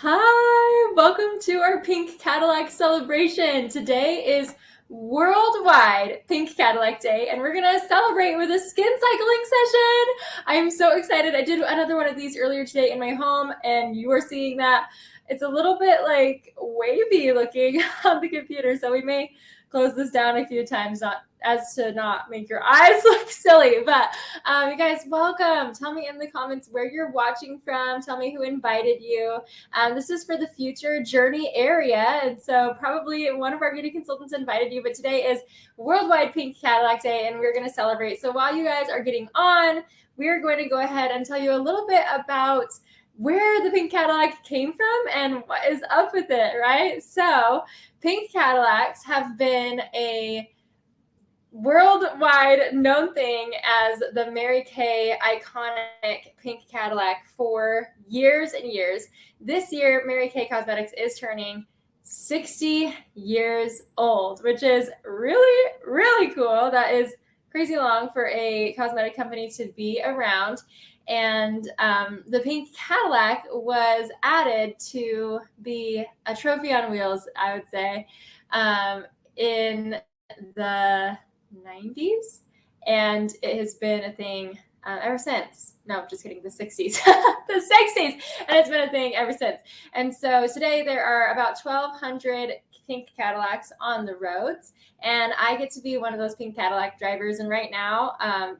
Hi, welcome to our Pink Cadillac celebration. Today is Worldwide Pink Cadillac Day, and we're gonna celebrate with a skin cycling session. I am so excited. I did another one of these earlier today in my home, and you are seeing that it's a little bit like wavy looking on the computer, so we may close this down a few times, not as to not make your eyes look silly. But you guys, welcome. Tell me in the comments where you're watching from. Tell me who invited you. This is for the future journey area. And so probably one of our beauty consultants invited you, but today is Worldwide Pink Cadillac Day and we're going to celebrate. So while you guys are getting on, we're going to go ahead and tell you a little bit about where the Pink Cadillac came from and what is up with it, right? So Pink Cadillacs have been a worldwide known thing as the Mary Kay iconic Pink Cadillac for years and years. This year, Mary Kay Cosmetics is turning 60 years old, which is really, really cool. That is crazy long for a cosmetic company to be around. And the Pink Cadillac was added to be a trophy on wheels, I would say, in the 90s, and it has been a thing ever since. No, just kidding, the 60s. The 60s, and it's been a thing ever since. And so today there are about 1,200 Pink Cadillacs on the roads, and I get to be one of those Pink Cadillac drivers. And right now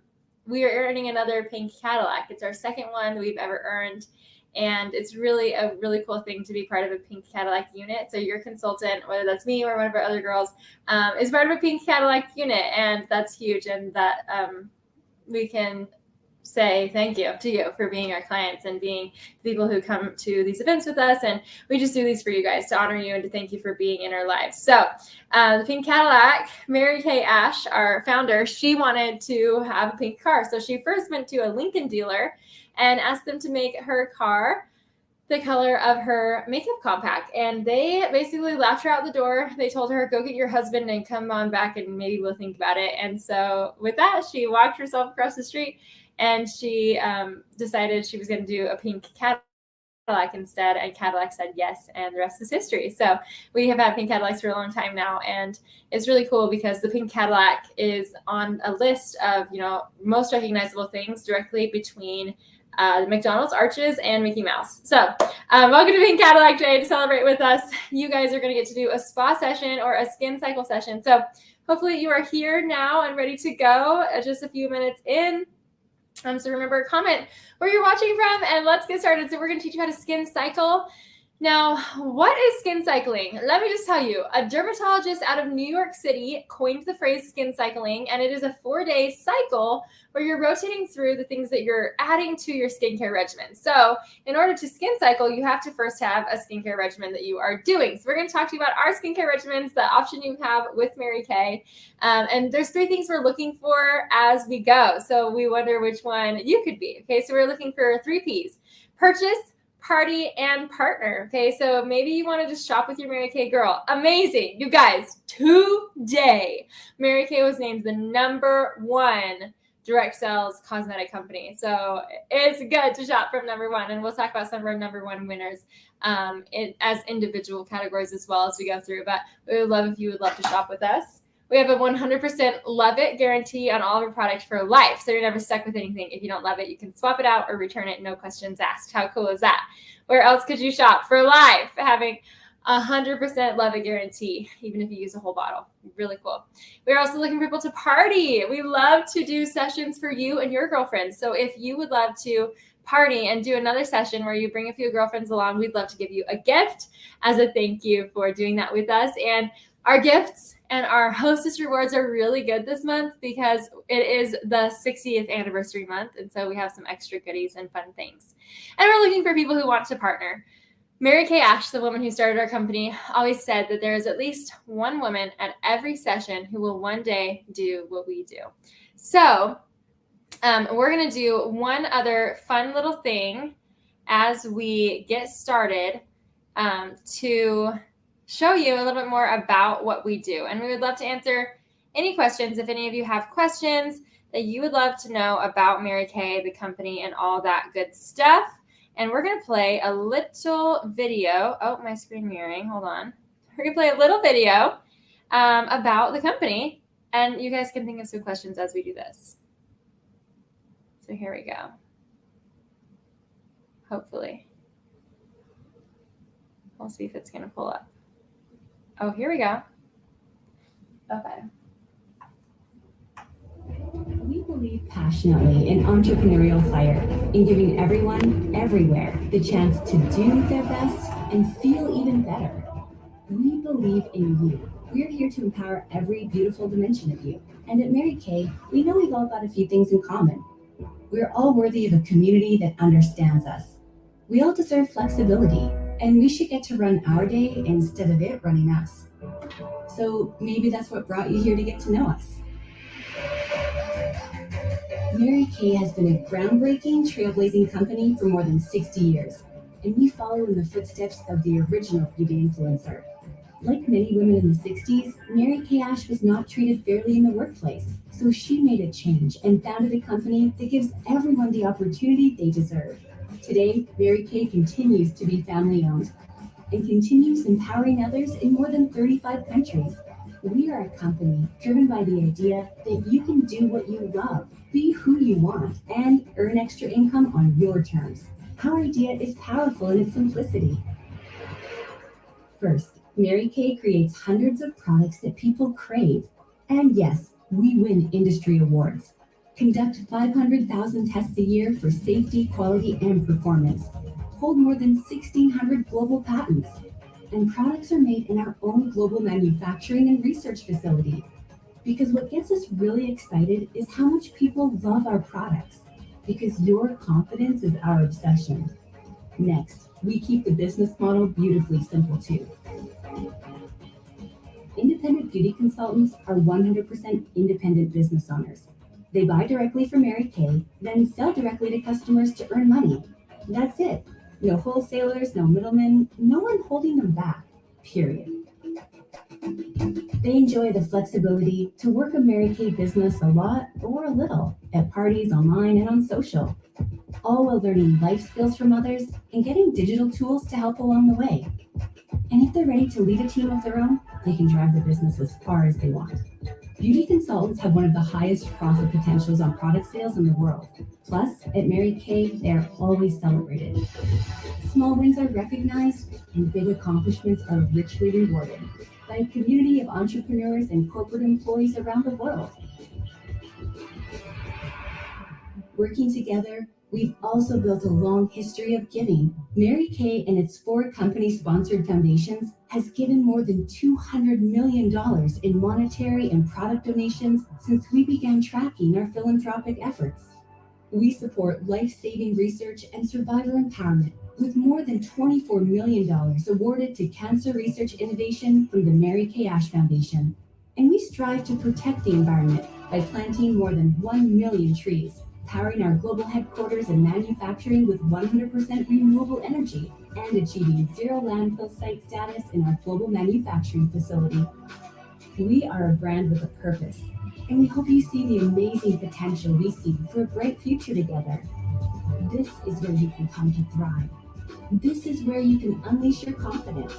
we are earning another Pink Cadillac. It's our second one that we've ever earned. And it's really a really cool thing to be part of a Pink Cadillac unit. So your consultant, whether that's me or one of our other girls, is part of a Pink Cadillac unit. And that's huge. And that we can say thank you to you for being our clients and being the people who come to these events with us. And we just do these for you guys to honor you and to thank you for being in our lives. So the Pink Cadillac, Mary Kay Ash, our founder, she wanted to have a pink car. So she first went to a Lincoln dealer and asked them to make her car the color of her makeup compact. And they basically laughed her out the door. They told her, go get your husband and come on back and maybe we'll think about it. And so with that, she walked herself across the street and she decided she was going to do a pink Cadillac instead, and Cadillac said yes, and the rest is history. So we have had Pink Cadillacs for a long time now, and it's really cool because the Pink Cadillac is on a list of, most recognizable things directly between the McDonald's arches and Mickey Mouse. So welcome to Pink Cadillac Day to celebrate with us. You guys are going to get to do a spa session or a skin cycle session. So hopefully you are here now and ready to go just a few minutes in. So remember, comment where you're watching from, and let's get started. So we're going to teach you how to skin cycle. Now, what is skin cycling? Let me just tell you, a dermatologist out of New York City coined the phrase skin cycling, and it is a 4-day cycle where you're rotating through the things that you're adding to your skincare regimen. So in order to skin cycle, you have to first have a skincare regimen that you are doing. So we're going to talk to you about our skincare regimens, the option you have with Mary Kay. And there's 3 things we're looking for as we go. So we wonder which one you could be. Okay, so we're looking for 3 Ps: purchase, party, and partner. Okay, so maybe you want to just shop with your Mary Kay girl. Amazing. You guys, today, Mary Kay was named the #1 direct sales cosmetic company. So it's good to shop from #1. And we'll talk about some of our #1 winners as individual categories as well as we go through. But we would love if you would love to shop with us. We have a 100% love it guarantee on all of our products for life. So you're never stuck with anything. If you don't love it, you can swap it out or return it. No questions asked. How cool is that? Where else could you shop for life? Having 100% love it guarantee, even if you use a whole bottle. Really cool. We're also looking for people to party. We love to do sessions for you and your girlfriends. So if you would love to party and do another session where you bring a few girlfriends along, we'd love to give you a gift as a thank you for doing that with us. And our gifts and our hostess rewards are really good this month because it is the 60th anniversary month. And so we have some extra goodies and fun things. And we're looking for people who want to partner. Mary Kay Ash, the woman who started our company, always said that there is at least one woman at every session who will one day do what we do. So we're going to do one other fun little thing as we get started to show you a little bit more about what we do. And we would love to answer any questions. If any of you have questions that you would love to know about Mary Kay, the company, and all that good stuff, and we're going to play a little video. Oh, my screen mirroring. Hold on. We're going to play a little video about the company, and you guys can think of some questions as we do this. So here we go. Hopefully. We'll see if it's going to pull up. Oh, here we go. Okay. We believe passionately in entrepreneurial fire, in giving everyone, everywhere, the chance to do their best and feel even better. We believe in you. We're here to empower every beautiful dimension of you. And at Mary Kay, we know we've all got a few things in common. We're all worthy of a community that understands us. We all deserve flexibility, and we should get to run our day instead of it running us. So maybe that's what brought you here to get to know us. Mary Kay has been a groundbreaking, trailblazing company for more than 60 years, and we follow in the footsteps of the original beauty influencer. Like many women in the 60s, Mary Kay Ash was not treated fairly in the workplace, so she made a change and founded a company that gives everyone the opportunity they deserve. Today, Mary Kay continues to be family-owned and continues empowering others in more than 35 countries. We are a company driven by the idea that you can do what you love, be who you want, and earn extra income on your terms. Our idea is powerful in its simplicity. First, Mary Kay creates hundreds of products that people crave. And yes, we win industry awards. Conduct 500,000 tests a year for safety, quality, and performance. Hold more than 1,600 global patents. And products are made in our own global manufacturing and research facility. Because what gets us really excited is how much people love our products. Because your confidence is our obsession. Next, we keep the business model beautifully simple too. Independent beauty consultants are 100% independent business owners. They buy directly from Mary Kay, then sell directly to customers to earn money. That's it. No wholesalers, no middlemen, no one holding them back, period. They enjoy the flexibility to work a Mary Kay business a lot or a little at parties, online, and on social, all while learning life skills from others and getting digital tools to help along the way. And if they're ready to lead a team of their own, they can drive the business as far as they want. Beauty consultants have one of the highest profit potentials on product sales in the world. Plus, at Mary Kay, they are always celebrated. Small wins are recognized, and big accomplishments are richly rewarded by a community of entrepreneurs and corporate employees around the world. Working together, we've also built a long history of giving. Mary Kay and its 4 company-sponsored foundations has given more than $200 million in monetary and product donations since we began tracking our philanthropic efforts. We support life-saving research and survivor empowerment with more than $24 million awarded to cancer research innovation from the Mary Kay Ash Foundation. And we strive to protect the environment by planting more than 1 million trees, powering our global headquarters and manufacturing with 100% renewable energy, and achieving zero landfill site status in our global manufacturing facility. We are a brand with a purpose, and we hope you see the amazing potential we see for a bright future together. This is where you can come to thrive. This is where you can unleash your confidence.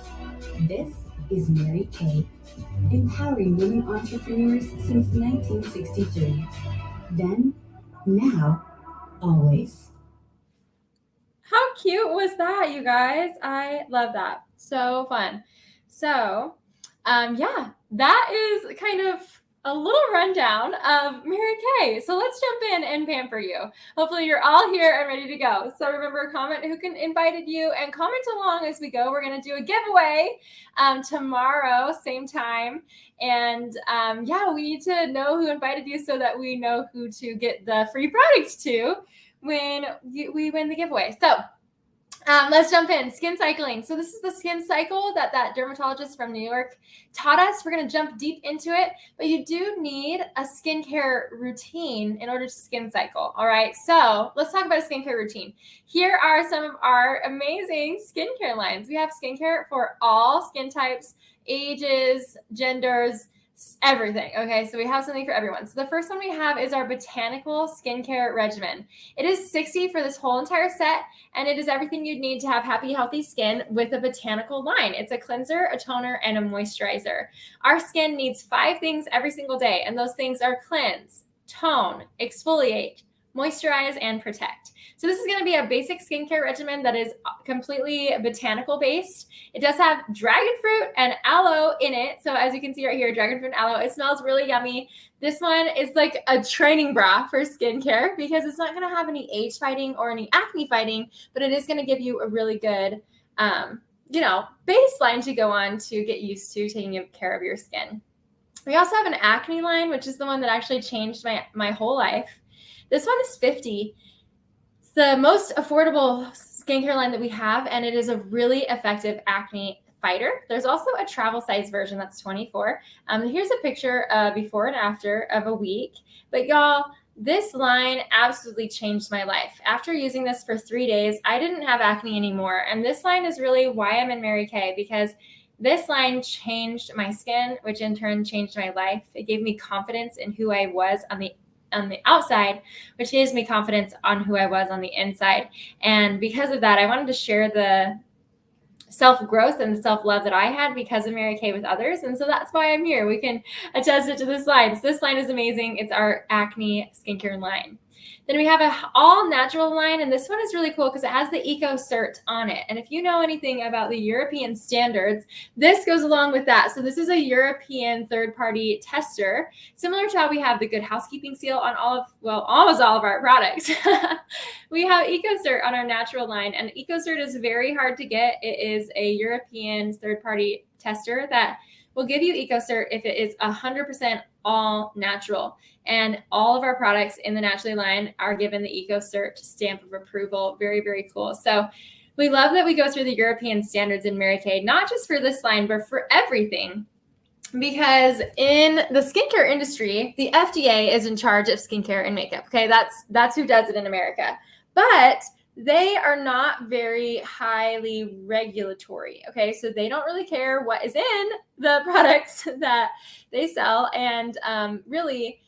This is Mary Kay, empowering women entrepreneurs since 1963. Then, now, always. How cute was that, you guys? I love that. So fun. So, yeah, that is kind of a little rundown of Mary Kay. So let's jump in and pamper you. Hopefully you're all here and ready to go. So remember, comment who invited you and comment along as we go. We're going to do a giveaway tomorrow, same time. And yeah, we need to know who invited you so that we know who to get the free product to when we win the giveaway. So let's jump in. Skin cycling. So this is the skin cycle that dermatologist from New York taught us. We're going to jump deep into it, but you do need a skincare routine in order to skin cycle. All right. So let's talk about a skincare routine. Here are some of our amazing skincare lines. We have skincare for all skin types, ages, genders, everything. Okay, so we have something for everyone. So the first one we have is our botanical skincare regimen. It is $60 for this whole entire set, and it is everything you'd need to have happy, healthy skin with a botanical line. It's a cleanser, a toner, and a moisturizer. Our skin needs 5 things every single day, and those things are cleanse, tone, exfoliate, moisturize, and protect. So this is going to be a basic skincare regimen that is completely botanical based. It does have dragon fruit and aloe in it. So as you can see right here, dragon fruit and aloe, it smells really yummy. This one is like a training bra for skincare because it's not going to have any age fighting or any acne fighting, but it is going to give you a really good, baseline to go on to get used to taking care of your skin. We also have an acne line, which is the one that actually changed my whole life. This one is $50. It's the most affordable skincare line that we have, and it is a really effective acne fighter. There's also a travel size version that's $24. Here's a picture before and after of a week. But y'all, this line absolutely changed my life. After using this for 3 days, I didn't have acne anymore. And this line is really why I'm in Mary Kay, because this line changed my skin, which in turn changed my life. It gave me confidence in who I was on the outside, which gives me confidence on who I was on the inside. And because of that, I wanted to share the self-growth and the self-love that I had because of Mary Kay with others. And so that's why I'm here. We can attest it to this line. So this line is amazing. It's our acne skincare line. Then we have an all-natural line, and this one is really cool because it has the Eco Cert on it. And if you know anything about the European standards, this goes along with that. So this is a European third-party tester, similar to how we have the Good Housekeeping seal on almost all of our products. We have Eco Cert on our natural line, and Eco Cert is very hard to get. It is a European third-party tester that will give you Eco Cert if it is 100% all natural. And all of our products in the Naturally line are given the Eco Cert stamp of approval. Very, very cool. So we love that we go through the European standards in Mary Kay, not just for this line, but for everything. Because in the skincare industry, the FDA is in charge of skincare and makeup. Okay, that's who does it in America. But they are not very highly regulatory. Okay, so they don't really care what is in the products that they sell. And really,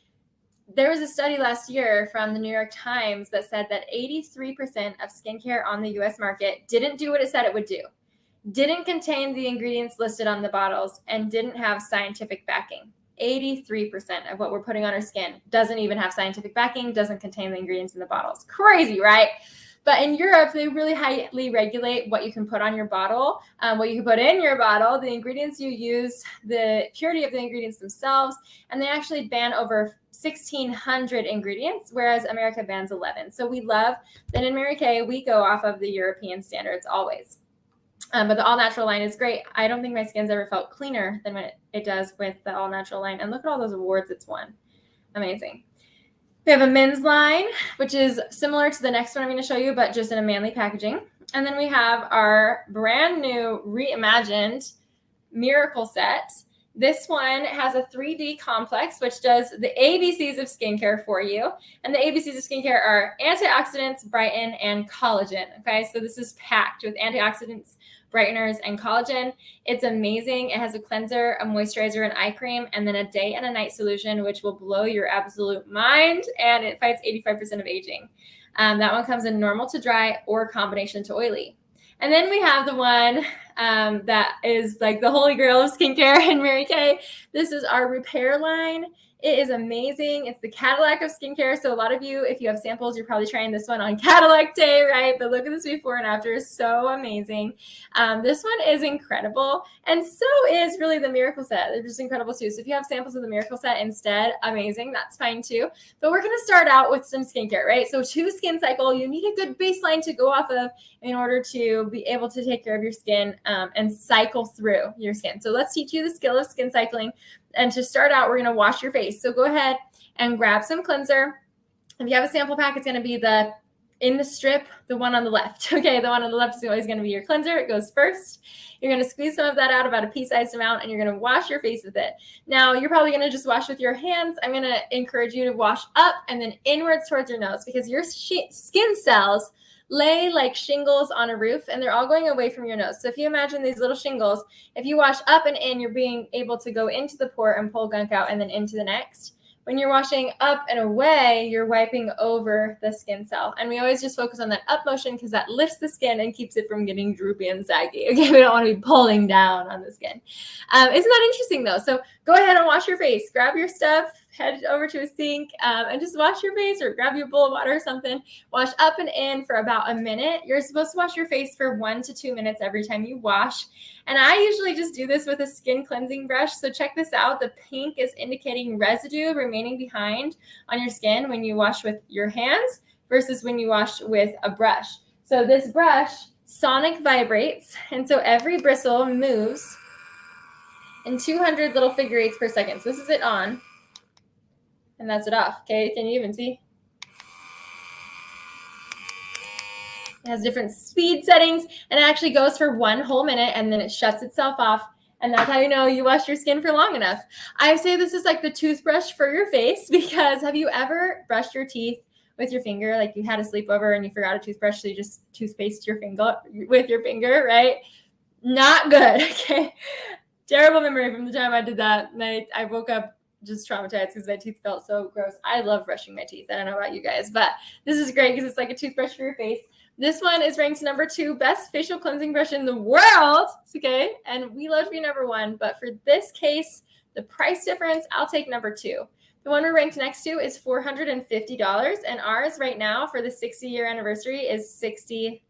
there was a study last year from the New York Times that said that 83% of skincare on the US market didn't do what it said it would do, didn't contain the ingredients listed on the bottles, and didn't have scientific backing. 83% of what we're putting on our skin doesn't even have scientific backing, doesn't contain the ingredients in the bottles. Crazy, right? But in Europe, they really highly regulate what you can put on your bottle, what you can put in your bottle, the ingredients you use, the purity of the ingredients themselves, and they actually ban over 1,600 ingredients, whereas America bans 11. So we love that in Mary Kay, we go off of the European standards always. But the all-natural line is great. I don't think my skin's ever felt cleaner than what it does with the all-natural line. And look at all those awards it's won. Amazing. We have a men's line, which is similar to the next one I'm going to show you, but just in a manly packaging. And then we have our brand new reimagined Miracle Set. This one has a 3D complex, which does the ABCs of skincare for you. And the ABCs of skincare are antioxidants, brighten, and collagen. Okay, so this is packed with antioxidants, brighteners, and collagen. It's amazing. It has a cleanser, a moisturizer, an eye cream, and then a day and a night solution, which will blow your absolute mind. And it fights 85% of aging. That one comes in normal to dry or combination to oily. And then we have the one that is like the holy grail of skincare in Mary Kay. This is our repair line. It is amazing. It's the Cadillac of skincare. So a lot of you, if you have samples, you're probably trying this one on Cadillac Day, right? But look at this before and after. It's so amazing. This one is incredible. And so is really the Miracle Set. They're just incredible too. So if you have samples of the Miracle Set instead, amazing. That's fine too. But we're going to start out with some skincare, right? So to skin cycle, you need a good baseline to go off of in order to be able to take care of your skin and cycle through your skin. So let's teach you the skill of skin cycling. And to start out, we're going to wash your face. So go ahead and grab some cleanser. If you have a sample pack, it's going to be in the strip, the one on the left. Okay, the one on the left is always going to be your cleanser. It goes first. You're going to squeeze some of that out, about a pea-sized amount, and you're going to wash your face with it. Now, you're probably going to just wash with your hands. I'm going to encourage you to wash up and then inwards towards your nose because your skin cells lay like shingles on a roof, and they're all going away from your nose. So if you imagine these little shingles, if you wash up and in, you're being able to go into the port and pull gunk out and then into the next. When you're washing up and away, you're wiping over the skin cell. And we always just focus on that up motion because that lifts the skin and keeps it from getting droopy and saggy. Okay, we don't want to be pulling down on the skin. Isn't that interesting though? So go ahead and wash your face. Grab your stuff, head over to a sink, and just wash your face, or grab your bowl of water or something. Wash up and in for about a minute. You're supposed to wash your face for 1 to 2 minutes every time you wash. And I usually just do this with a skin cleansing brush. So check this out. The pink is indicating residue remaining behind on your skin when you wash with your hands versus when you wash with a brush. So this brush sonic vibrates, and so every bristle moves in 200 little figure eights per second. So this is it on, and that's it off. Okay, can you even see? It has different speed settings, and it actually goes for 1 whole minute, and then it shuts itself off. And that's how you know you washed your skin for long enough. I say this is like the toothbrush for your face, because have you ever brushed your teeth with your finger? Like you had a sleepover and you forgot a toothbrush, so you just toothpaste your finger with your finger, right? Not good, okay? Terrible memory from the time I did that. And I woke up just traumatized because my teeth felt so gross. I love brushing my teeth. I don't know about you guys, but this is great because it's like a toothbrush for your face. This one is ranked number 2, best facial cleansing brush in the world. Okay. And we love to be number 1. But for this case, the price difference, I'll take number 2. The one we're ranked next to is $450. And ours right now for the 60-year anniversary is $60.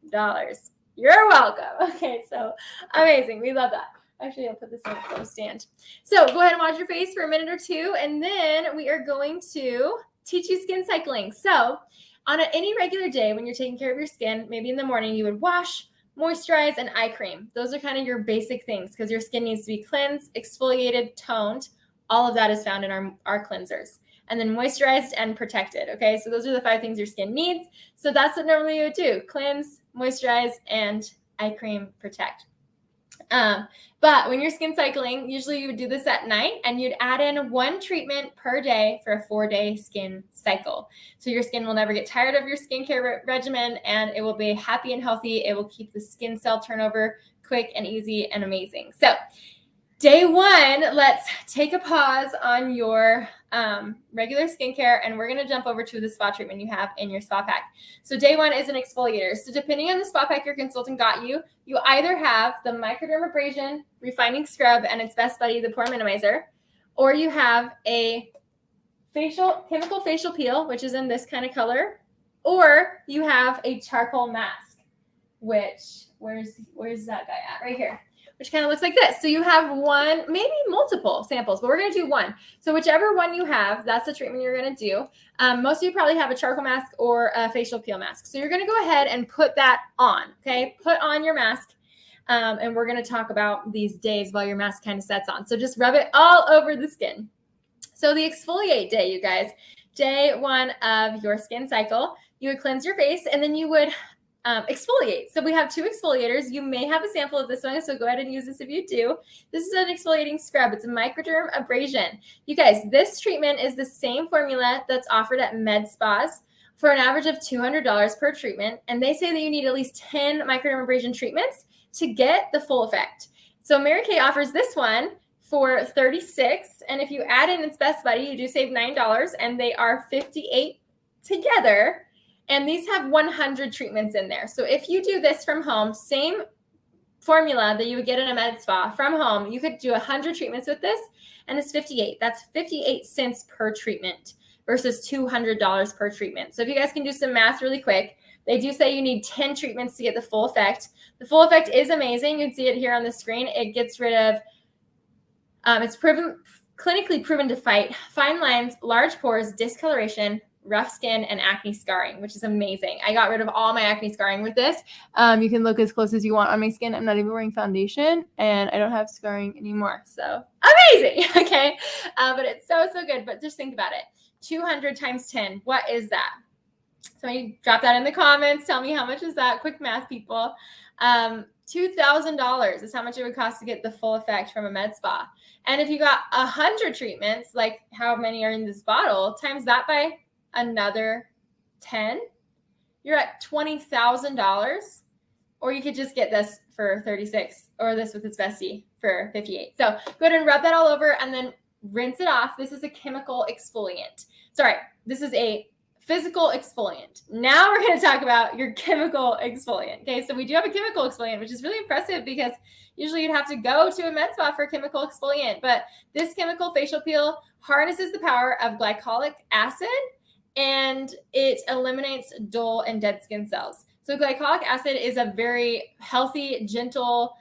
You're welcome. Okay. So amazing. We love that. Actually, I'll put this on a close stand. So go ahead and wash your face for a minute or 2. And then we are going to teach you skin cycling. So on any regular day when you're taking care of your skin, maybe in the morning, you would wash, moisturize, and eye cream. Those are kind of your basic things because your skin needs to be cleansed, exfoliated, toned. All of that is found in our cleansers. And then moisturized and protected, okay? So those are the 5 things your skin needs. So that's what normally you would do: cleanse, moisturize, and eye cream, protect. But when you're skin cycling, usually you would do this at night, and you'd add in 1 treatment per day for a 4-day skin cycle. So your skin will never get tired of your skincare regimen, and it will be happy and healthy. It will keep the skin cell turnover quick and easy and amazing. So day 1, let's take a pause on your regular skincare, and we're going to jump over to the spa treatment you have in your spa pack. So day 1 is an exfoliator. So depending on the spa pack your consultant got you, you either have the microdermabrasion refining scrub and its best buddy, the pore minimizer, or you have a chemical facial peel, which is in this kind of color, or you have a charcoal mask, which where's that guy at? Right here. Which kind of looks like this. So you have 1, maybe multiple samples, but we're going to do 1. So whichever one you have, that's the treatment you're going to do. Most of you probably have a charcoal mask or a facial peel mask. So you're going to go ahead and put that on, okay? Put on your mask, and we're going to talk about these days while your mask kind of sets on. So just rub it all over the skin. So the exfoliate day, you guys, day 1 of your skin cycle, you would cleanse your face, and then you would exfoliate. So we have 2 exfoliators. You may have a sample of this one, so go ahead and use this if you do. This is an exfoliating scrub. It's a microdermabrasion. You guys, this treatment is the same formula that's offered at med spas for an average of $200 per treatment. And they say that you need at least 10 microdermabrasion treatments to get the full effect. So Mary Kay offers this one for $36. And if you add in its best buddy, you do save $9, and they are $58 together. And these have 100 treatments in there. So if you do this from home, same formula that you would get in a med spa from home, you could do 100 treatments with this, and it's $58. That's 58 cents per treatment versus $200 per treatment. So if you guys can do some math really quick, they do say you need 10 treatments to get the full effect. The full effect is amazing. You can see it here on the screen. It gets rid of, it's clinically proven to fight fine lines, large pores, discoloration, rough skin, and acne scarring, which is amazing. I got rid of all my acne scarring with this. You can look as close as you want on my skin. I'm not even wearing foundation, and I don't have scarring anymore. So amazing. Okay. But it's so good. But just think about it. 200 times 10. What is that? So you drop that in the comments. Tell me how much is that? Quick math, people. $2,000 is how much it would cost to get the full effect from a med spa. And if you got 100 treatments, like how many are in this bottle, times that by another 10, you're at $20,000. Or you could just get this for 36, or this with its bestie for 58. So go ahead and rub that all over and then rinse it off. This is a chemical exfoliant. Sorry, this is a physical exfoliant. Now we're going to talk about your chemical exfoliant. Okay, so we do have a chemical exfoliant, which is really impressive because usually you'd have to go to a med spa for a chemical exfoliant. But this chemical facial peel harnesses the power of glycolic acid, and it eliminates dull and dead skin cells. So glycolic acid is a very healthy, gentle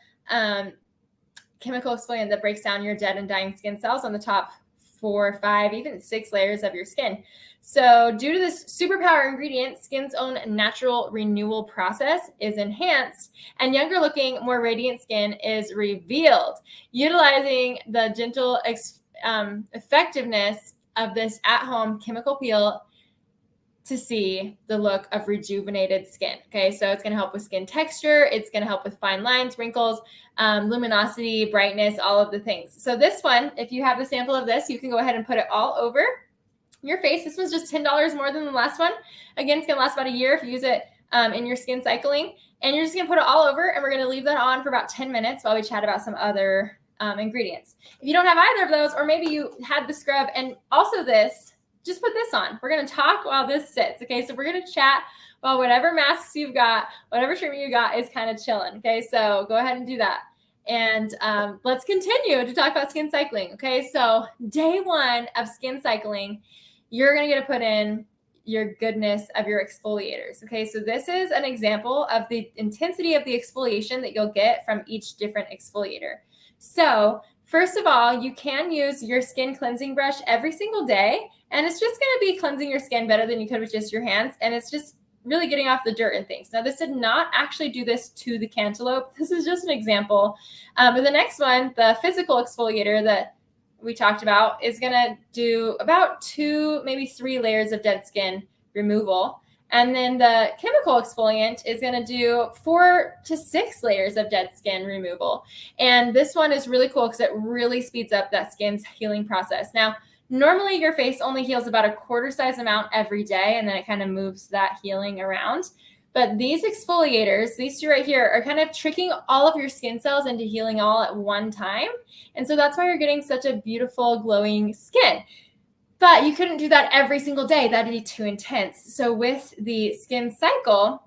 chemical exfoliant that breaks down your dead and dying skin cells on the top 4, 5, even 6 layers of your skin. So due to this superpower ingredient, skin's own natural renewal process is enhanced, and younger looking, more radiant skin is revealed. Utilizing the gentle effectiveness of this at-home chemical peel to see the look of rejuvenated skin. Okay, so it's going to help with skin texture. It's going to help with fine lines, wrinkles, luminosity, brightness, all of the things. So this one, if you have the sample of this, you can go ahead and put it all over your face. This one's just $10 more than the last one. Again, it's going to last about a year if you use it in your skin cycling. And you're just going to put it all over, and we're going to leave that on for about 10 minutes while we chat about some other ingredients. If you don't have either of those, or maybe you had the scrub and also this, just put this on. We're going to talk while this sits. Okay, so we're going to chat while whatever masks you've got, whatever treatment you got is kind of chilling. Okay, so go ahead and do that. And let's continue to talk about skin cycling. Okay, so day 1 of skin cycling, you're going to get to put in your goodness of your exfoliators. Okay, so this is an example of the intensity of the exfoliation that you'll get from each different exfoliator. So first of all, you can use your skin cleansing brush every single day, and it's just going to be cleansing your skin better than you could with just your hands, and it's just really getting off the dirt and things. Now, this did not actually do this to the cantaloupe. This is just an example. But the next one, the physical exfoliator that we talked about, is going to do about 2, maybe 3 layers of dead skin removal. And then the chemical exfoliant is going to do 4 to 6 layers of dead skin removal. And this one is really cool because it really speeds up that skin's healing process. Now, normally your face only heals about a quarter size amount every day, and then it kind of moves that healing around. But these exfoliators, these 2 right here, are kind of tricking all of your skin cells into healing all at one time. And so that's why you're getting such a beautiful, glowing skin. But you couldn't do that every single day. That'd be too intense. So with the skin cycle,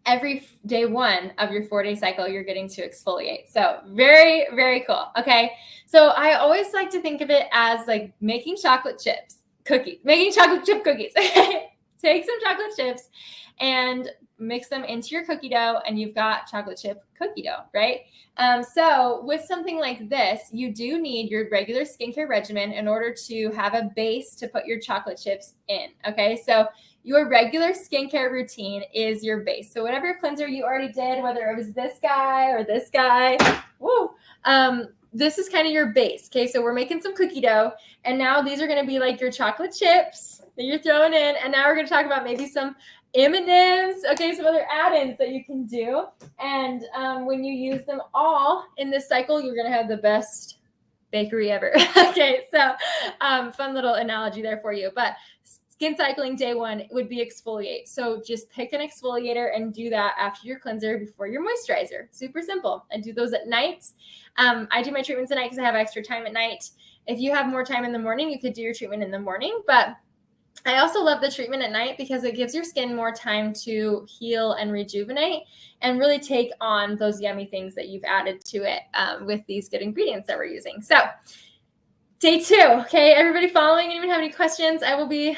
every day 1 of your 4-day cycle, you're getting to exfoliate. So very, very cool. Okay. So I always like to think of it as like making chocolate chip cookies. Take some chocolate chips and mix them into your cookie dough, and you've got chocolate chip cookie dough, right? So with something like this, you do need your regular skincare regimen in order to have a base to put your chocolate chips in, okay? So your regular skincare routine is your base. So whatever cleanser you already did, whether it was this guy or this guy, this is kind of your base, okay? So we're making some cookie dough, and now these are going to be like your chocolate chips that you're throwing in, and now we're going to talk about maybe some M&Ms, okay, some other add-ins that you can do. And when you use them all in this cycle, you're going to have the best bakery ever. Okay, so fun little analogy there for you. But skin cycling day 1 would be exfoliate. So just pick an exfoliator and do that after your cleanser before your moisturizer. Super simple. I do those at night. I do my treatments at night because I have extra time at night. If you have more time in the morning, you could do your treatment in the morning. But I also love the treatment at night because it gives your skin more time to heal and rejuvenate and really take on those yummy things that you've added to it with these good ingredients that we're using. So day 2, okay, everybody following? Anyone have any questions? I will be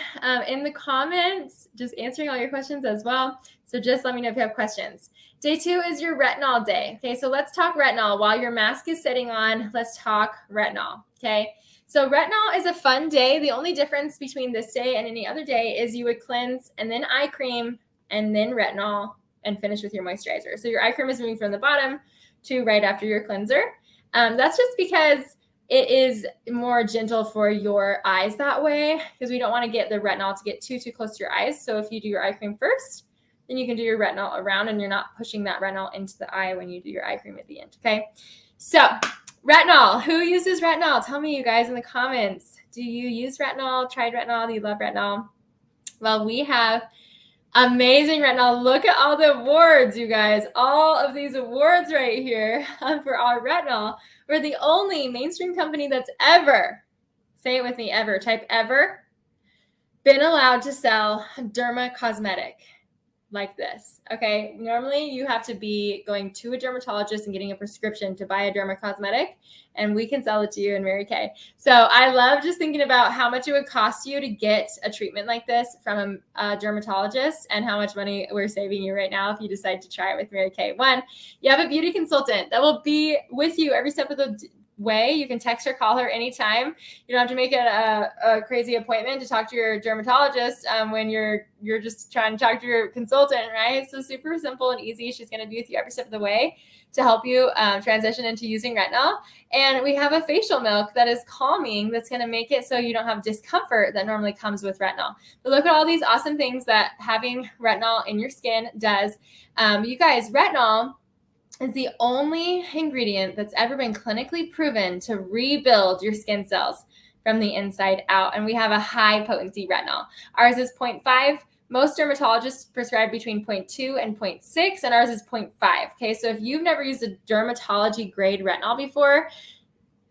in the comments just answering all your questions as well. So just let me know if you have questions. Day 2 is your retinol day. Okay, so let's talk retinol. While your mask is sitting on, let's talk retinol, okay? So retinol is a fun day. The only difference between this day and any other day is you would cleanse and then eye cream and then retinol and finish with your moisturizer. So your eye cream is moving from the bottom to right after your cleanser. That's just because it is more gentle for your eyes that way, because we don't want to get the retinol to get too close to your eyes. So if you do your eye cream first, then you can do your retinol around, and you're not pushing that retinol into the eye when you do your eye cream at the end, okay? So retinol. Who uses retinol? Tell me, you guys, in the comments. Do you use retinol? Tried retinol? Do you love retinol? Well, we have Amazing retinol. Look at all the awards, you guys. All of these awards right here for our retinol. We're the only mainstream company that's ever, say it with me, ever, type ever, been allowed to sell derma cosmetic like this. Okay. Normally you have to be going to a dermatologist and getting a prescription to buy a derma cosmetic, and we can sell it to you in Mary Kay. So I love just thinking about how much it would cost you to get a treatment like this from a dermatologist and how much money we're saving you right now if you decide to try it with Mary Kay. One, you have a beauty consultant that will be with you every step of the way. You can text or call her anytime. You don't have to make it a crazy appointment to talk to your dermatologist when you're just trying to talk to your consultant, right? So super simple and easy. She's going to be with you every step of the way to help you transition into using retinol. And we have a facial milk that is calming, that's going to make it so you don't have discomfort that normally comes with retinol. But look at all these awesome things that having retinol in your skin does. You guys, retinol is the only ingredient that's ever been clinically proven to rebuild your skin cells from the inside out. And we have a high potency retinol. Ours is 0.5. Most dermatologists prescribe between 0.2 and 0.6, and ours is 0.5. Okay, so if you've never used a dermatology grade retinol before,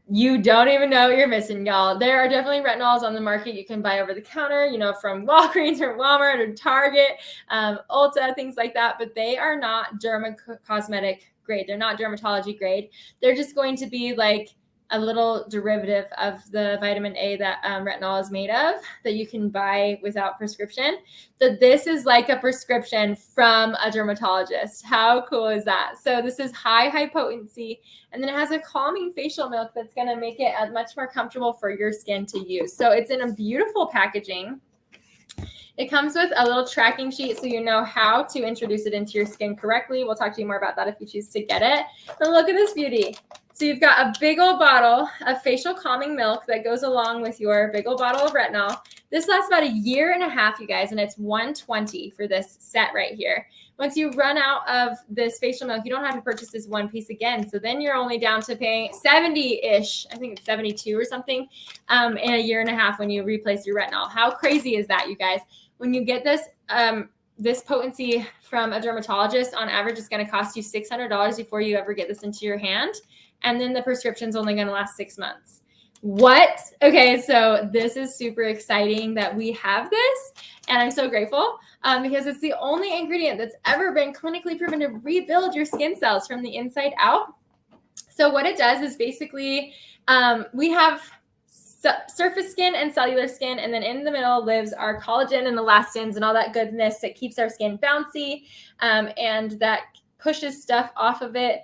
you don't even know what you're missing, y'all. There are definitely retinols on the market you can buy over the counter, from Walgreens or Walmart or Target, Ulta, things like that, but they are not cosmetic grade. They're not dermatology grade. They're just going to be like a little derivative of the vitamin A that retinol is made of that you can buy without prescription. So this is like a prescription from a dermatologist. How cool is that? So this is high potency, and then it has a calming facial milk that's going to make it much more comfortable for your skin to use. So it's in a beautiful packaging. It comes with a little tracking sheet so you know how to introduce it into your skin correctly. We'll talk to you more about that if you choose to get it. But look at this beauty. So you've got a big old bottle of facial calming milk that goes along with your big old bottle of retinol. This lasts about 1.5 years, you guys, and it's $120 for this set right here. Once you run out of this facial milk, you don't have to purchase this one piece again. So then you're only down to paying 70-ish, I think it's 72 or something, in 1.5 years when you replace your retinol. How crazy is that, you guys? When you get this, this potency from a dermatologist, on average, it's going to cost you $600 before you ever get this into your hand. And then the prescription's only going to last 6 months. What? Okay, so this is super exciting that we have this. And I'm so grateful because it's the only ingredient that's ever been clinically proven to rebuild your skin cells from the inside out. So what it does is basically we have surface skin and cellular skin, and then in the middle lives our collagen and elastins and all that goodness that keeps our skin bouncy and that pushes stuff off of it.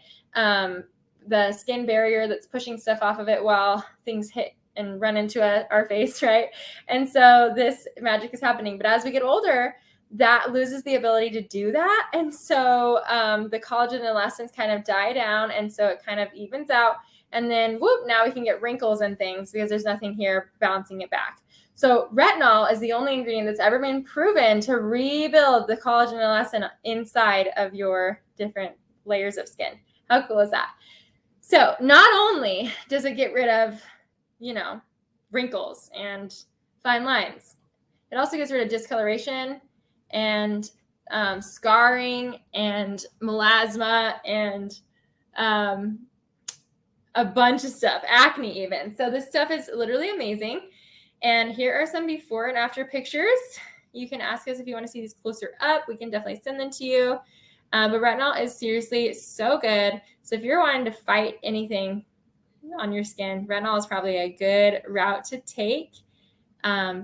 The skin barrier that's pushing stuff off of it while things hit and run into our face, right? And so this magic is happening. But as we get older, that loses the ability to do that. And so the collagen and elastins kind of die down. And so it kind of evens out. And then, whoop, now we can get wrinkles and things because there's nothing here bouncing it back. So retinol is the only ingredient that's ever been proven to rebuild the collagen and elastin inside of your different layers of skin. How cool is that? So not only does it get rid of, wrinkles and fine lines, it also gets rid of discoloration and scarring and melasma and a bunch of stuff, acne even. So this stuff is literally amazing. And here are some before and after pictures. You can ask us if you want to see these closer up. We can definitely send them to you. But retinol is seriously so good. So if you're wanting to fight anything on your skin, retinol is probably a good route to take.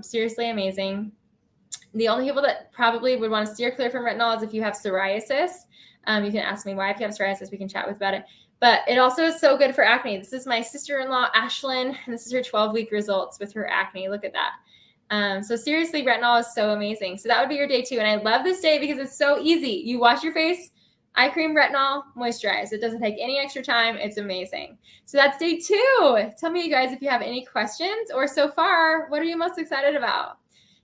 Seriously amazing. The only people that probably would want to steer clear from retinol is if you have psoriasis. You can ask me why. If you have psoriasis, we can chat about it. But it also is so good for acne. This is my sister-in-law, Ashlyn, and this is her 12-week results with her acne. Look at that. So seriously, retinol is so amazing. So that would be your day 2. And I love this day because it's so easy. You wash your face, eye cream, retinol, moisturize. It doesn't take any extra time. It's amazing. So that's day 2. Tell me, you guys, if you have any questions or so far, what are you most excited about?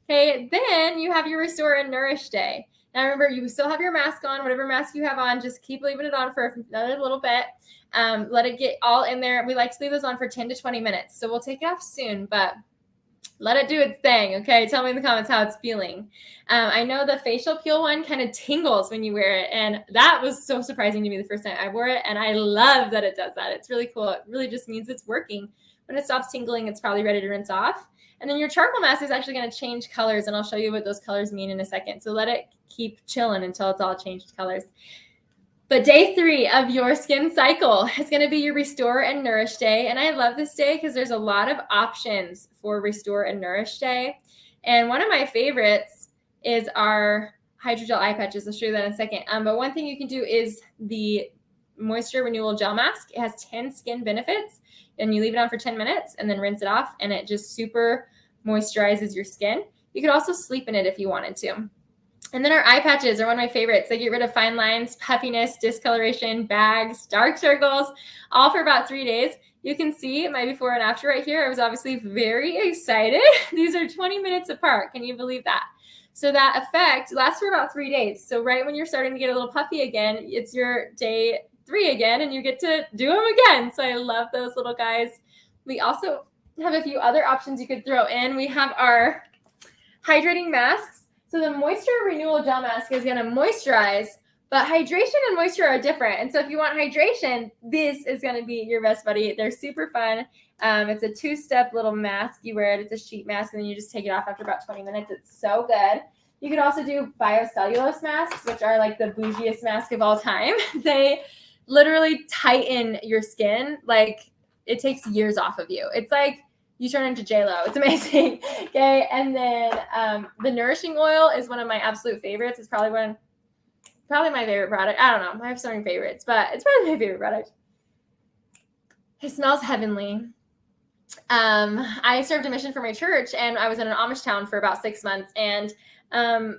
Okay, then you have your Restore and Nourish day. Now remember, you still have your mask on, whatever mask you have on, just keep leaving it on for another little bit. Let it get all in there. We like to leave those on for 10 to 20 minutes. So we'll take it off soon, but let it do its thing, okay? Tell me in the comments how it's feeling. I know the facial peel one kind of tingles when you wear it, and that was so surprising to me the first time I wore it, and I love that it does that. It's really cool. It really just means it's working. When it stops tingling, it's probably ready to rinse off. And then your charcoal mask is actually going to change colors, and I'll show you what those colors mean in a second. So let it keep chilling until it's all changed colors. But day 3 of your skin cycle is going to be your Restore and Nourish Day. And I love this day because there's a lot of options for Restore and Nourish Day. And one of my favorites is our hydrogel eye patches. I'll show you that in a second. But one thing you can do is the Moisture Renewal Gel Mask. It has 10 skin benefits, and you leave it on for 10 minutes and then rinse it off, and it just super moisturizes your skin. You could also sleep in it if you wanted to. And then our eye patches are one of my favorites. They get rid of fine lines, puffiness, discoloration, bags, dark circles, all for about 3 days. You can see my before and after right here. I was obviously very excited. These are 20 minutes apart. Can you believe that? So that effect lasts for about 3 days. So right when you're starting to get a little puffy again, it's your day 3 again, and you get to do them again. So I love those little guys. We also have a few other options you could throw in. We have our hydrating masks. So the Moisture Renewal Gel Mask is going to moisturize, but hydration and moisture are different. And so if you want hydration, this is going to be your best buddy. They're super fun. It's a 2-step little mask. You wear it. It's a sheet mask, and then you just take it off after about 20 minutes. It's so good. You could also do biocellulose masks, which are like the bougiest mask of all time. They literally tighten your skin. Like, it takes years off of you. It's like you turn into J-Lo. It's amazing. Okay. And then the nourishing oil is one of my absolute favorites. It's probably my favorite product. I don't know. I have so many favorites, but it's probably my favorite product. It smells heavenly. I served a mission for my church, and I was in an Amish town for about 6 months. And I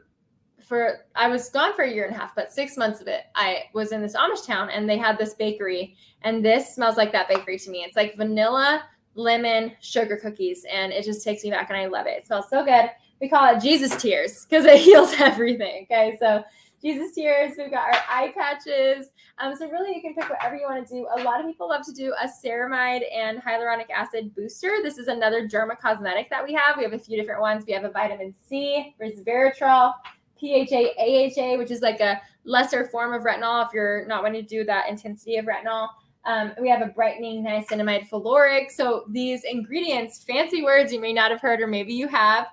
was gone for 1.5 years, but 6 months of it, I was in this Amish town, and they had this bakery, and this smells like that bakery to me. It's like vanilla, lemon, sugar cookies, and it just takes me back, and I love it. It smells so good. We call it Jesus Tears because it heals everything. Okay, so Jesus Tears. We've got our eye patches. So really, you can pick whatever you want to do. A lot of people love to do a ceramide and hyaluronic acid booster. This is another derma cosmetic that we have. We have a few different ones. We have a vitamin C, resveratrol, PHA, AHA, which is like a lesser form of retinol if you're not wanting to do that intensity of retinol. We have a brightening niacinamide caloric. So these ingredients, fancy words you may not have heard, or maybe you have,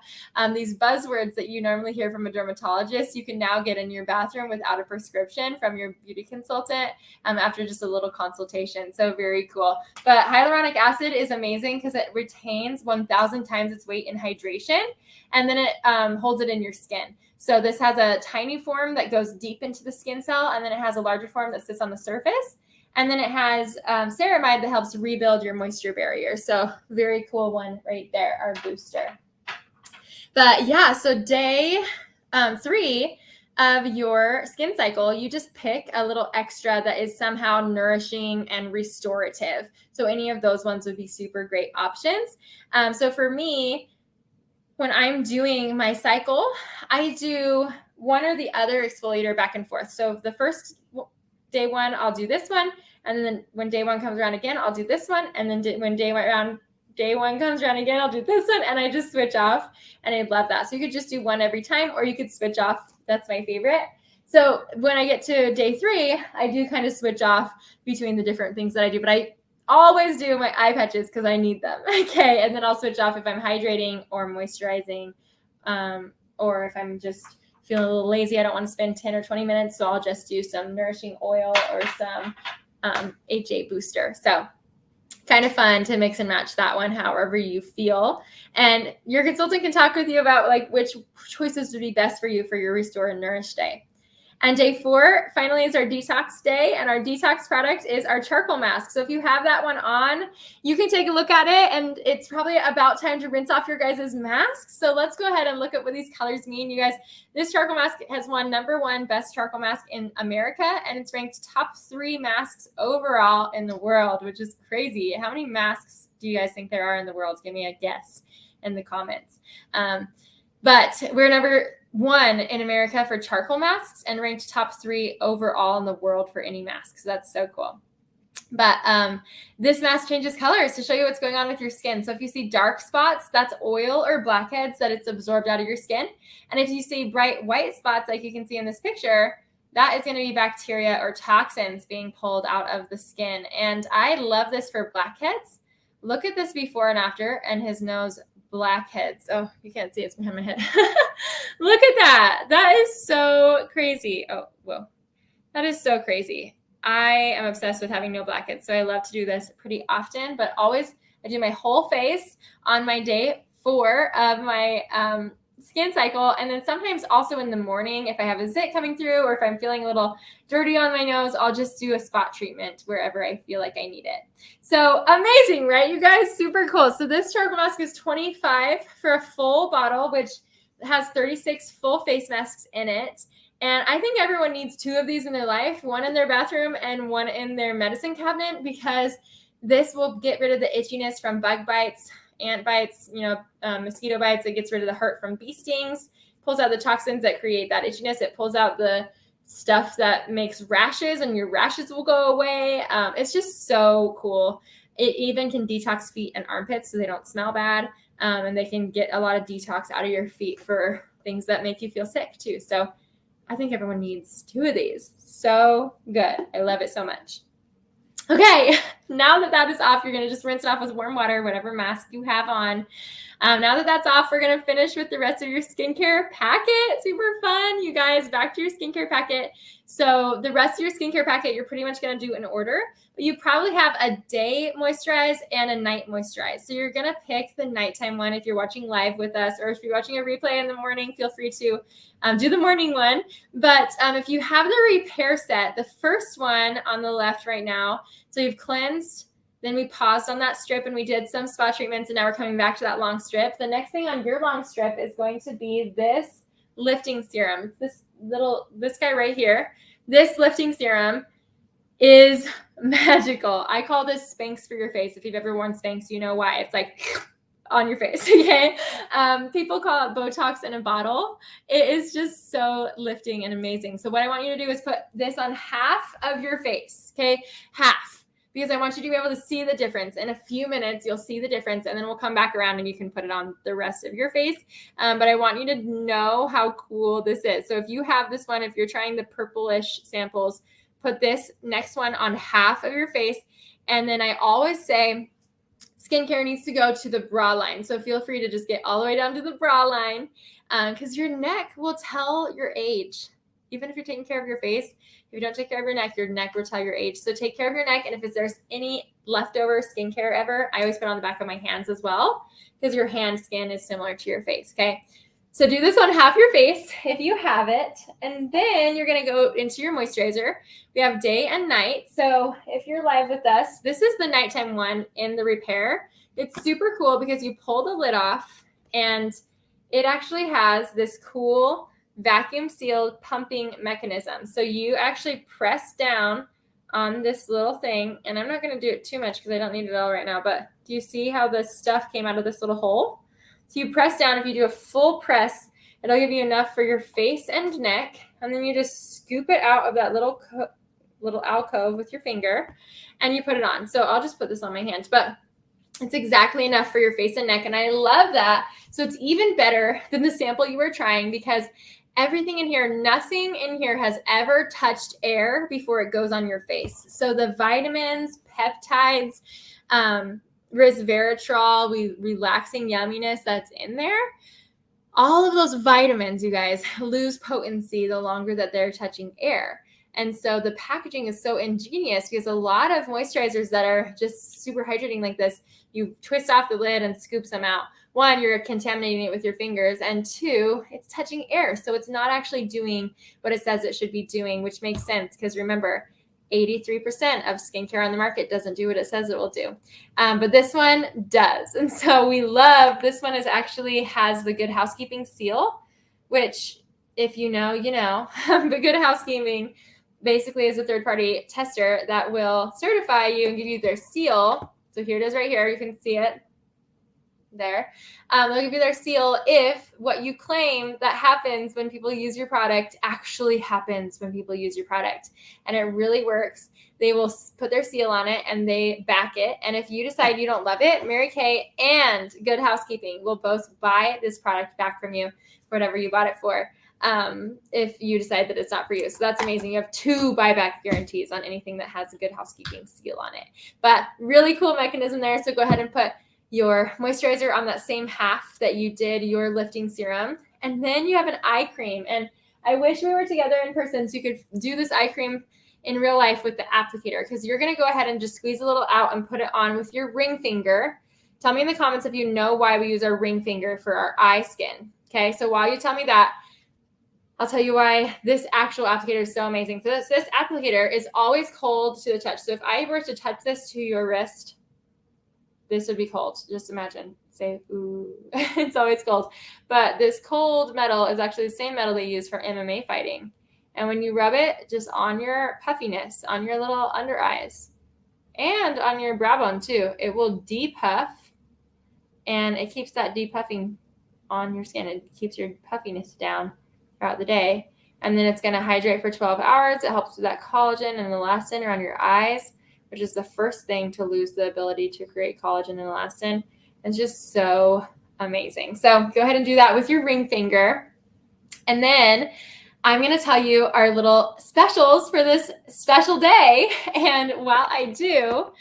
these buzzwords that you normally hear from a dermatologist, you can now get in your bathroom without a prescription from your beauty consultant after just a little consultation. So very cool. But hyaluronic acid is amazing because it retains 1,000 times its weight in hydration, and then it holds it in your skin. So this has a tiny form that goes deep into the skin cell, and then it has a larger form that sits on the surface. And then it has ceramide that helps rebuild your moisture barrier. So very cool one right there, our booster. But yeah, so day 3 of your skin cycle, you just pick a little extra that is somehow nourishing and restorative. So any of those ones would be super great options. So for me, when I'm doing my cycle, I do one or the other exfoliator back and forth. So the first day 1, I'll do this one. And then when day 1 comes around again, I'll do this one. And then when day 1 comes around again, I'll do this one. And I just switch off. And I love that. So you could just do one every time, or you could switch off. That's my favorite. So when I get to day 3, I do kind of switch off between the different things that I do. But I always do my eye patches because I need them. Okay. And then I'll switch off if I'm hydrating or moisturizing, or if I'm just feeling a little lazy, I don't want to spend 10 or 20 minutes, so I'll just do some nourishing oil or some HA booster. So kind of fun to mix and match that one however you feel. And your consultant can talk with you about like which choices would be best for you for your Restore and Nourish Day. And day 4, finally, is our detox day. And our detox product is our charcoal mask. So if you have that one on, you can take a look at it. And it's probably about time to rinse off your guys' masks. So let's go ahead and look at what these colors mean. You guys, this charcoal mask has won #1 best charcoal mask in America. And it's ranked top 3 masks overall in the world, which is crazy. How many masks do you guys think there are in the world? Give me a guess in the comments. But we're #1 in America for charcoal masks and ranked top 3 overall in the world for any mask. So that's so cool. But this mask changes colors to show you what's going on with your skin. So if you see dark spots, that's oil or blackheads that it's absorbed out of your skin. And if you see bright white spots, like you can see in this picture, that is going to be bacteria or toxins being pulled out of the skin. And I love this for blackheads. Look at this before and after, and his nose blackheads. Oh, you can't see, it's behind my head. Look at that. That is so crazy. Oh, whoa. That is so crazy. I am obsessed with having no blackheads, so I love to do this pretty often, but always I do my whole face on my day 4 of my skin cycle, and then sometimes also in the morning if I have a zit coming through or if I'm feeling a little dirty on my nose, I'll just do a spot treatment wherever I feel like I need it. So amazing, right, you guys? Super cool. So this charcoal mask is $25 for a full bottle, which has 36 full face masks in it. And I think everyone needs 2 of these in their life, one in their bathroom and one in their medicine cabinet, because this will get rid of the itchiness from bug bites, ant bites, mosquito bites. It gets rid of the hurt from bee stings, pulls out the toxins that create that itchiness. It pulls out the stuff that makes rashes, and your rashes will go away. It's just so cool. It even can detox feet and armpits so they don't smell bad. And they can get a lot of detox out of your feet for things that make you feel sick too. So I think everyone needs 2 of these. So good. I love it so much. Okay, now that that is off, you're going to just rinse it off with warm water, whatever mask you have on. Now that that's off, we're going to finish with the rest of your skincare packet. Super fun, you guys. Back to your skincare packet. So the rest of your skincare packet, you're pretty much going to do in order. But you probably have a day moisturize and a night moisturize. So you're going to pick the nighttime one if you're watching live with us, or if you're watching a replay in the morning, feel free to do the morning one. But if you have the repair set, the first one on the left right now, so you've cleansed, then we paused on that strip and we did some spot treatments, and now we're coming back to that long strip. The next thing on your long strip is going to be this lifting serum. It's this guy right here. This lifting serum is magical. I call this Spanx for your face. If you've ever worn Spanx, you know why. It's like on your face, okay? People call it Botox in a bottle. It is just so lifting and amazing. So what I want you to do is put this on half of your face, okay? Half, because I want you to be able to see the difference. In a few minutes, you'll see the difference, and then we'll come back around and you can put it on the rest of your face. But I want you to know how cool this is. So if you have this one, if you're trying the purplish samples, put this next one on half of your face. And then I always say, skincare needs to go to the bra line. So feel free to just get all the way down to the bra line, because your neck will tell your age. Even if you're taking care of your face, if you don't take care of your neck will tell your age. So take care of your neck. And if there's any leftover skincare ever, I always put on the back of my hands as well, because your hand skin is similar to your face, okay? So do this on half your face if you have it. And then you're going to go into your moisturizer. We have day and night. So if you're live with us, this is the nighttime one in the repair. It's super cool because you pull the lid off, and it actually has this cool vacuum sealed pumping mechanism. So you actually press down on this little thing, and I'm not going to do it too much because I don't need it all right now, but do you see how the stuff came out of this little hole? So you press down. If you do a full press, it'll give you enough for your face and neck, and then you just scoop it out of that little alcove with your finger, and you put it on. So I'll just put this on my hand, but it's exactly enough for your face and neck, and I love that. So it's even better than the sample you were trying, because everything in here, nothing in here has ever touched air before it goes on your face. So the vitamins, peptides, resveratrol, relaxing yumminess that's in there, all of those vitamins, you guys, lose potency the longer that they're touching air. And so the packaging is so ingenious, because a lot of moisturizers that are just super hydrating like this, you twist off the lid and scoop some out. 1, you're contaminating it with your fingers, and 2, it's touching air. So it's not actually doing what it says it should be doing, which makes sense, because remember, 83% of skincare on the market doesn't do what it says it will do. But this one does. And so we love, this one has the Good Housekeeping seal, which if you know, you know. But Good Housekeeping basically is a third-party tester that will certify you and give you their seal. So here it is right here. You can see it. there. They'll give you their seal if what you claim that happens when people use your product actually happens when people use your product. And it really works. They will put their seal on it and they back it. And if you decide you don't love it, Mary Kay and Good Housekeeping will both buy this product back from you for whatever you bought it for, if you decide that it's not for you. So that's amazing. You have 2 buyback guarantees on anything that has a Good Housekeeping seal on it. But really cool mechanism there. So go ahead and put your moisturizer on that same half that you did your lifting serum. And then you have an eye cream. And I wish we were together in person so you could do this eye cream in real life with the applicator, because you're going to go ahead and just squeeze a little out and put it on with your ring finger. Tell me in the comments if you know why we use our ring finger for our eye skin. Okay, so while you tell me that, I'll tell you why this actual applicator is so amazing. So this applicator is always cold to the touch. So if I were to touch this to your wrist, this would be cold. Just imagine. Say, ooh, it's always cold. But this cold metal is actually the same metal they use for MMA fighting. And when you rub it just on your puffiness, on your little under eyes, and on your brow bone too, it will depuff, and it keeps that depuffing on your skin. It keeps your puffiness down throughout the day. And then it's going to hydrate for 12 hours. It helps with that collagen and elastin around your eyes, which is the first thing to lose the ability to create collagen and elastin. It's just so amazing. So go ahead and do that with your ring finger. And then I'm going to tell you our little specials for this special day. And while I do,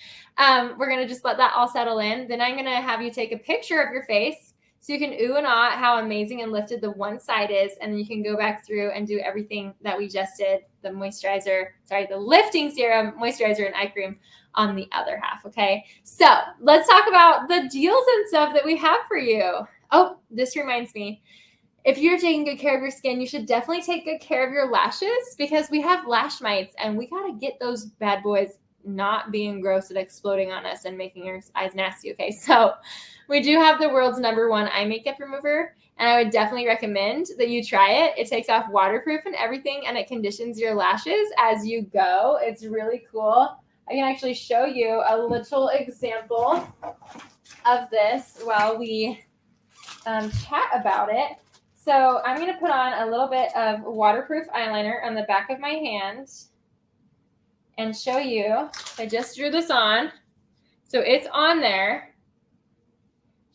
we're going to just let that all settle in. Then I'm going to have you take a picture of your face so you can ooh and ah how amazing and lifted the one side is. And then you can go back through and do everything that we just did, the lifting serum, moisturizer, and eye cream on the other half. Okay. So let's talk about the deals and stuff that we have for you. Oh, this reminds me. If you're taking good care of your skin, you should definitely take good care of your lashes, because we have lash mites and we got to get those bad boys not being gross and exploding on us and making your eyes nasty. Okay. So we do have the world's #1 eye makeup remover, and I would definitely recommend that you try it. It takes off waterproof and everything, and it conditions your lashes as you go. It's really cool. I can actually show you a little example of this while we chat about it. So I'm going to put on a little bit of waterproof eyeliner on the back of my hand and show you. I just drew this on. So it's on there.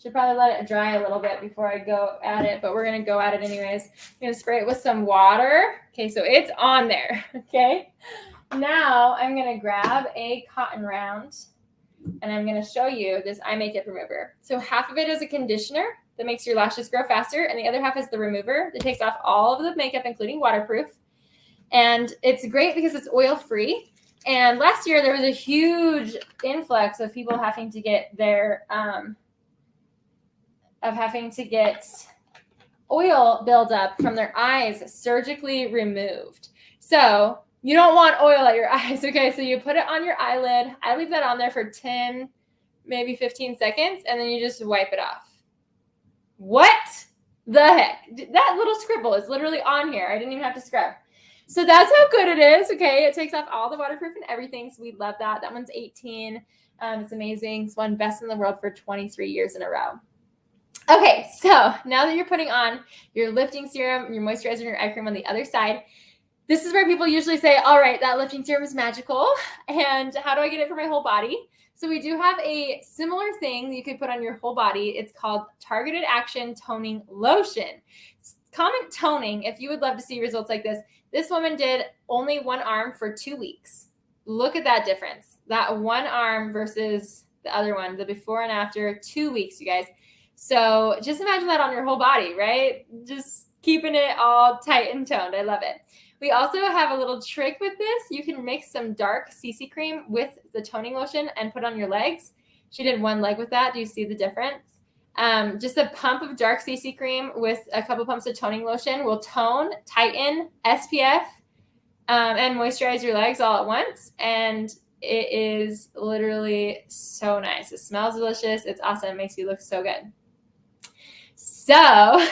Should probably let it dry a little bit before I go at it, but we're going to go at it anyways. I'm going to spray it with some water. Okay, so it's on there. Okay. Now I'm going to grab a cotton round and I'm going to show you this eye makeup remover. So half of it is a conditioner that makes your lashes grow faster, and the other half is the remover that takes off all of the makeup, including waterproof. And it's great because it's oil-free. And last year there was a huge influx of people having to get their oil buildup from their eyes surgically removed. So you don't want oil at your eyes, okay? So you put it on your eyelid. I leave that on there for 10, maybe 15 seconds, and then you just wipe it off. What the heck? That little scribble is literally on here. I didn't even have to scrub. So that's how good it is, okay? It takes off all the waterproof and everything, so we love that. That one's 18. It's amazing. It's won best in the world for 23 years in a row. Okay, so now that you're putting on your lifting serum, your moisturizer, and your eye cream on the other side, this is where people usually say, all right, that lifting serum is magical, and how do I get it for my whole body? So we do have a similar thing that you could put on your whole body. It's called Targeted Action Toning Lotion. Comment toning if you would love to see results like this. This woman did only one arm for 2 weeks. Look at that difference. That one arm versus the other one, the before and after, 2 weeks, you guys. So just imagine that on your whole body, right? Just keeping it all tight and toned. I love it. We also have a little trick with this. You can mix some dark CC cream with the toning lotion and put on your legs. She did one leg with that. Do you see the difference? Just a pump of dark CC cream with a couple pumps of toning lotion will tone, tighten, SPF, and moisturize your legs all at once. And it is literally so nice. It smells delicious. It's awesome. It makes you look so good. So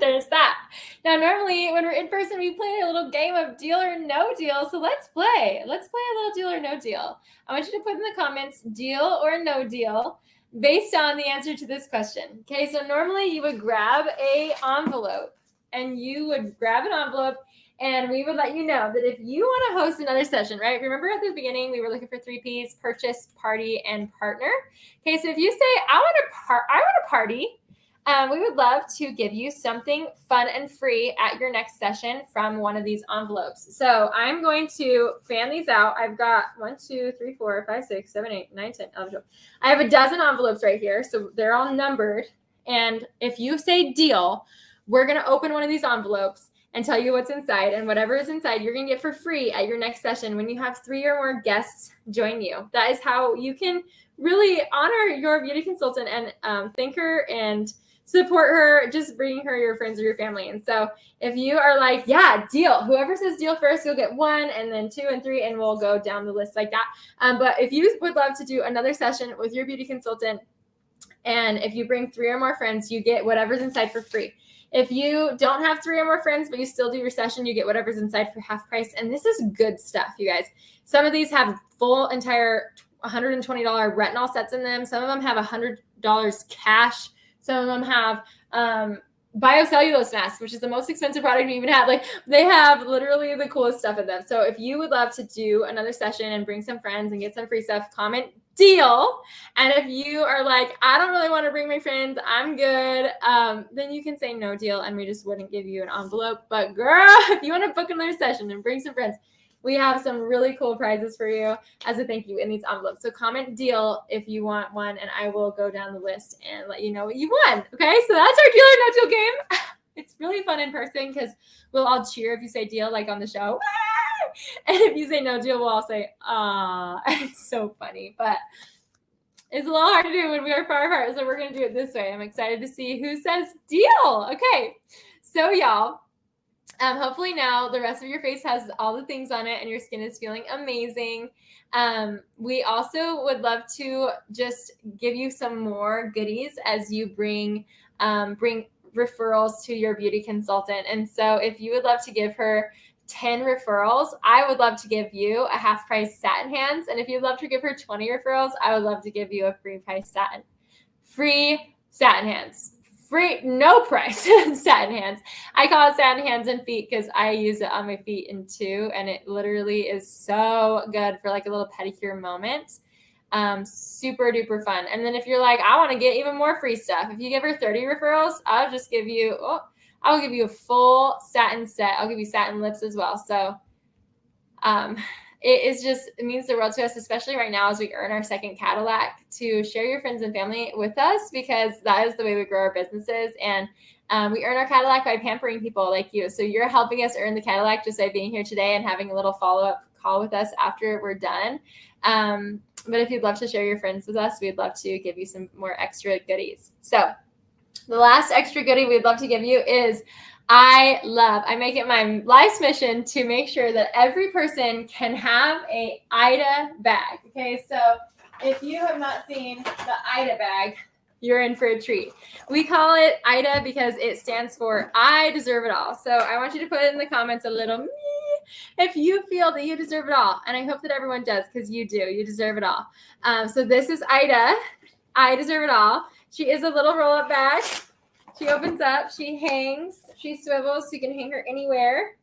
there's that. Now, normally when we're in person, we play a little game of deal or no deal. So let's play. Let's play a little deal or no deal. I want you to put in the comments deal or no deal. based on the answer to this question. Okay, so normally you would grab an envelope and we would let you know that if you want to host another session, right? Remember at the beginning, we were looking for 3 Ps: purchase, party, and partner. Okay, so if you say, I want a party, we would love to give you something fun and free at your next session from one of these envelopes. So I'm going to fan these out. I've got 1, 2, 3, 4, 5, 6, 7, 8, 9, 10, 11, 12. I have a dozen envelopes right here, so they're all numbered. And if you say deal, we're going to open one of these envelopes and tell you what's inside, and whatever is inside you're going to get for free at your next session when you have 3 or more guests join you. That is how you can really honor your beauty consultant and thank her and support her, just bringing her your friends or your family. And so if you are like, yeah, deal, whoever says deal first, you'll get 1 and then 2 and 3, and we'll go down the list like that. But if you would love to do another session with your beauty consultant, and if you bring 3 or more friends, you get whatever's inside for free. If you don't have 3 or more friends, but you still do your session, you get whatever's inside for half price. And this is good stuff, you guys. Some of these have full entire $120 retinol sets in them. Some of them have $100 cash. Some of them have biocellulose masks, which is the most expensive product we even have. Like, they have literally the coolest stuff in them. So if you would love to do another session and bring some friends and get some free stuff, comment deal. And if you are like, I don't really want to bring my friends, I'm good, then you can say no deal and we just wouldn't give you an envelope. But girl, if you want to book another session and bring some friends, we have some really cool prizes for you as a thank you in these envelopes. So comment deal if you want one, and I will go down the list and let you know what you won. Okay, so that's our deal or no deal game. It's really fun in person because we'll all cheer if you say deal, like on the show. And if you say no deal, we'll all say, ah. It's so funny, but it's a little hard to do when we are far apart. So we're going to do it this way. I'm excited to see who says deal. Okay, so y'all, hopefully now the rest of your face has all the things on it and your skin is feeling amazing. We also would love to just give you some more goodies as you bring referrals to your beauty consultant. And so if you would love to give her 10 referrals, I would love to give you a half price satin hands. And if you'd love to give her 20 referrals, I would love to give you a free satin hands. Free, no price satin hands. I call it satin hands and feet because I use it on my feet and too, and it literally is so good for like a little pedicure moment. Super duper fun. And then if you're like, I want to get even more free stuff, if you give her 30 referrals, I'll give you a full satin set. I'll give you satin lips as well. So it means the world to us, especially right now as we earn our second Cadillac, to share your friends and family with us, because that is the way we grow our businesses. And we earn our Cadillac by pampering people like you. So you're helping us earn the Cadillac just by being here today and having a little follow-up call with us after we're done. But if you'd love to share your friends with us, we'd love to give you some more extra goodies. So the last extra goodie we'd love to give you is I make it my life's mission to make sure that every person can have a Ida bag. Okay, so if you have not seen the Ida bag, you're in for a treat. We call it Ida because it stands for I deserve it all. So I want you to put in the comments a little me if you feel that you deserve it all. And I hope that everyone does, because you do. You deserve it all. So this is Ida. I deserve it all. She is a little roll-up bag. She opens up, she hangs, she swivels, so you can hang her anywhere.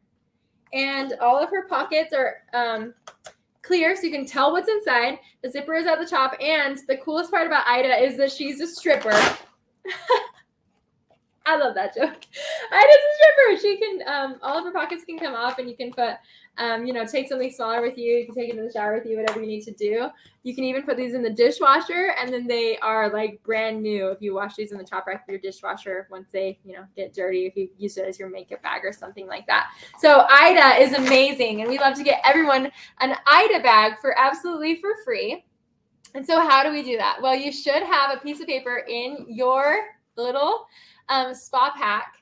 And all of her pockets are clear, so you can tell what's inside. The zipper is at the top. And the coolest part about Ida is that she's a stripper. I love that joke. Ida's a stripper. She can, all of her pockets can come off, and you can put, take something smaller with you. You can take it in the shower with you, whatever you need to do. You can even put these in the dishwasher, and then they are like brand new if you wash these in the top rack of your dishwasher once they, get dirty, if you use it as your makeup bag or something like that. So Ida is amazing, and we love to get everyone an Ida bag for absolutely for free. And so how do we do that? Well, you should have a piece of paper in your little spa pack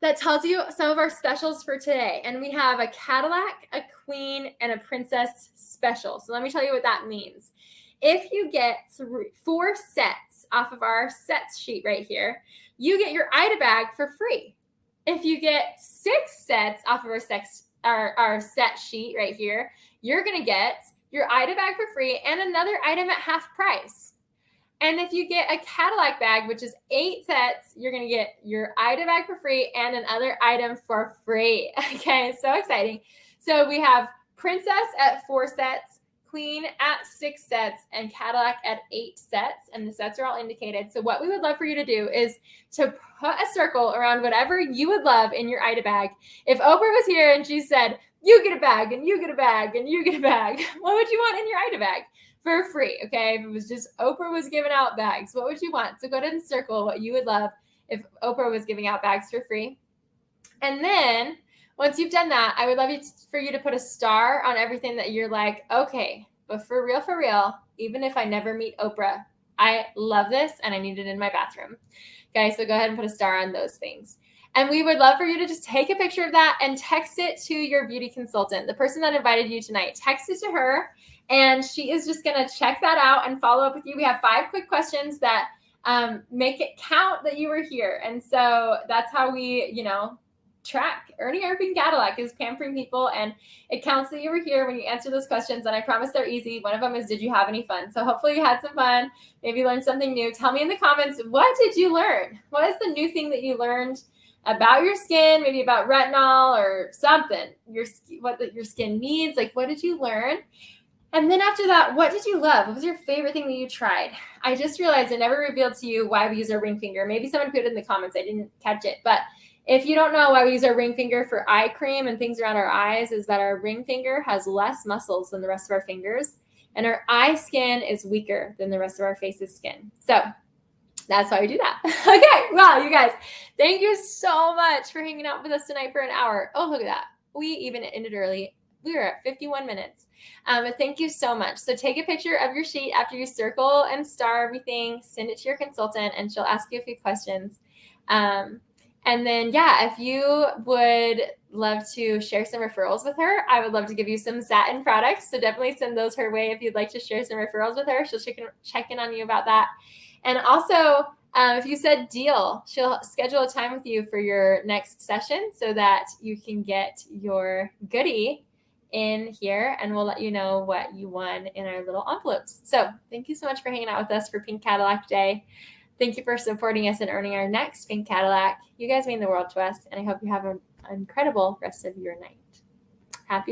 that tells you some of our specials for today. And we have a Cadillac, a Queen, and a Princess special. So let me tell you what that means. If you get 4 sets off of our sets sheet right here, you get your Ida bag for free. If you get 6 sets off of our set sheet right here, you're going to get your Ida bag for free and another item at half price. And if you get a Cadillac bag, which is 8 sets, you're going to get your Ida bag for free and another item for free. Okay, so exciting. So we have Princess at 4 sets, Queen at 6 sets, and Cadillac at 8 sets. And the sets are all indicated. So what we would love for you to do is to put a circle around whatever you would love in your Ida bag. If Oprah was here and she said, you get a bag and you get a bag and you get a bag, what would you want in your Ida bag? For free, okay? If it was just Oprah was giving out bags, what would you want? So go ahead and circle what you would love if Oprah was giving out bags for free. And then once you've done that, I would love for you to put a star on everything that you're like, okay, but for real, even if I never meet Oprah, I love this and I need it in my bathroom. Okay, so go ahead and put a star on those things. And we would love for you to just take a picture of that and text it to your beauty consultant, the person that invited you tonight. Text it to her, and she is just going to check that out and follow up with you. We have 5 quick questions that make it count that you were here. And so that's how we, track. Earning Our Pink Cadillac is pampering people, and it counts that you were here when you answer those questions. And I promise they're easy. One of them is, did you have any fun? So hopefully you had some fun. Maybe learned something new. Tell me in the comments, what did you learn? What is the new thing that you learned about your skin, maybe about retinol or something, what your skin needs? Like, what did you learn? And then after that, what did you love? What was your favorite thing that you tried? I just realized I never revealed to you why we use our ring finger. Maybe someone put it in the comments. I didn't catch it. But if you don't know why we use our ring finger for eye cream and things around our eyes, is that our ring finger has less muscles than the rest of our fingers. And our eye skin is weaker than the rest of our face's skin. So that's why we do that. Okay, well, you guys, thank you so much for hanging out with us tonight for an hour. Oh, look at that. We even ended early. We were at 51 minutes. But thank you so much. So take a picture of your sheet after you circle and star everything, send it to your consultant, and she'll ask you a few questions. And then, if you would love to share some referrals with her, I would love to give you some satin products. So definitely send those her way if you'd like to share some referrals with her. She'll check in on you about that. And also, if you said deal, she'll schedule a time with you for your next session so that you can get your goodie in here, and we'll let you know what you won in our little envelopes. So thank you so much for hanging out with us for Pink Cadillac Day. Thank you for supporting us and earning our next Pink Cadillac. You guys mean the world to us, and I hope you have an incredible rest of your night. Happy